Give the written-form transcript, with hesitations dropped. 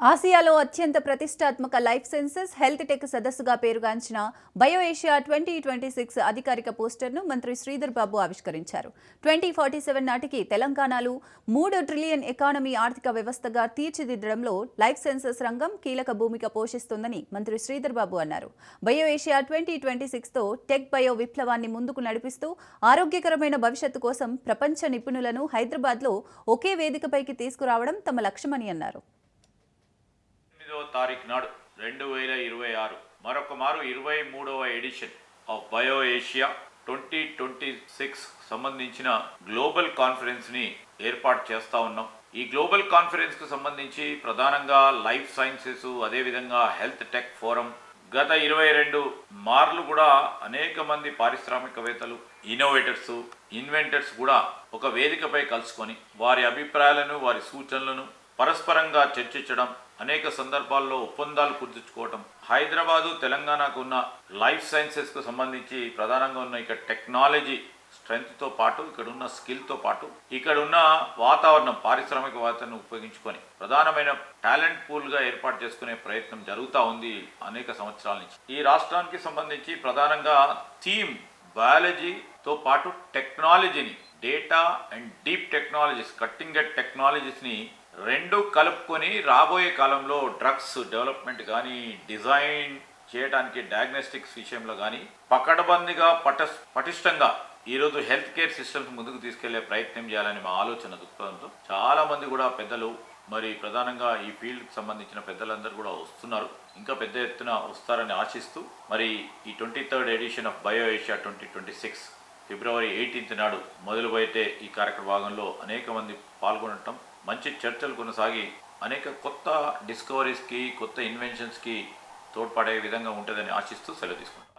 ఆసియాలో అత్యంత ప్రతిష్టాత్మక లైఫ్ సైన్సెస్ హెల్త్ టెక్ సదస్సుగా పేరుగాంచిన బయో ఏషియా 2026 అధికారిక పోస్టర్ను మంత్రి శ్రీధర్ బాబు ఆవిష్కరించారు. 2047 నాటికి తెలంగాణలో 3 ట్రిలియన్ ఎకానమీ ఆర్థిక వ్యవస్థగా తీర్చిదిద్దడంలో లైఫ్ సైన్సెస్ రంగం కీలక భూమిక పోషిస్తుందని మంత్రి శ్రీధర్ బాబు అన్నారు. బయో ఏషియా 2026తో టెక్ బయో విప్లవాన్ని ముందుకు నడిపిస్తూ ఆరోగ్యకరమైన భవిష్యత్తు కోసం ప్రపంచ నిపుణులను హైదరాబాద్లో ఒకే వేదికపైకి తీసుకురావడం తమ లక్ష్యమని అన్నారు. తారీఖు నాడు 2026 మరొక మారు 23వ ఎడిషన్ ఆఫ్ బయో ఏషియా 2026 సంబంధించిన గ్లోబల్ కాన్ఫరెన్స్ ని ఏర్పాటు చేస్తా ఉన్నాం. ఈ గ్లోబల్ కాన్ఫరెన్స్ కు సంబంధించి ప్రధానంగా లైఫ్ సైన్సెస్, అదేవిధంగా హెల్త్ టెక్ ఫోరం గత 22 మార్లు కూడా అనేక మంది పారిశ్రామికవేత్తలు, ఇన్నోవేటర్స్, ఇన్వెంటర్స్ కూడా ఒక వేదికపై కలుసుకొని వారి అభిప్రాయాలను, వారి సూచనలను పరస్పరంగా చర్చించడం, అనేక సందర్భాల్లో ఒప్పందాలు కుదుర్చుకోవటం, హైదరాబాదు తెలంగాణకు ఉన్న లైఫ్ సైన్సెస్కు సంబంధించి ప్రధానంగా ఉన్న ఇక్కడ టెక్నాలజీ స్ట్రెంగ్త్తో పాటు, ఇక్కడ ఉన్న స్కిల్తో పాటు, ఇక్కడ ఉన్న వాతావరణం, పారిశ్రామిక వాతావరణం ఉపయోగించుకొని ప్రధానమైన టాలెంట్ పూల్గా ఏర్పాటు చేసుకునే ప్రయత్నం జరుగుతూ ఉంది అనేక సంవత్సరాల నుంచి. ఈ రాష్ట్రానికి సంబంధించి ప్రధానంగా థీమ్ బయాలజీతో పాటు టెక్నాలజీని, data and deep technologies, cutting edge టెక్నాలజీస్ని రెండు కలుపుకొని రాబోయే కాలంలో డ్రగ్స్ డెవలప్మెంట్ కానీ, డిజైన్ చేయడానికి డయాగ్నోస్టిక్స్ విషయంలో కానీ పకడ్బందీగా పటిష్టంగా ఈరోజు హెల్త్ కేర్ సిస్టమ్స్ ముందుకు తీసుకెళ్లే ప్రయత్నం చేయాలని మా ఆలోచన దృక్పథంతో చాలా మంది కూడా పెద్దలు, మరి ప్రధానంగా ఈ ఫీల్డ్కి సంబంధించిన పెద్దలందరూ కూడా వస్తున్నారు. ఇంకా పెద్ద ఎత్తున వస్తారని ఆశిస్తూ మరి ఈ 23rd edition of Bio Asia 2026 ఫిబ్రవరి 18th నాడు మొదలుపెట్టే ఈ కార్యక్రమ భాగంలో అనేక మంది పాల్గొనటం, మంచి చర్చలు కొనసాగి అనేక కొత్త డిస్కవరీస్కి, కొత్త ఇన్వెన్షన్స్కి తోడ్పడే విధంగా ఉంటుందని ఆశిస్తూ సెలవు తీసుకుంటాం.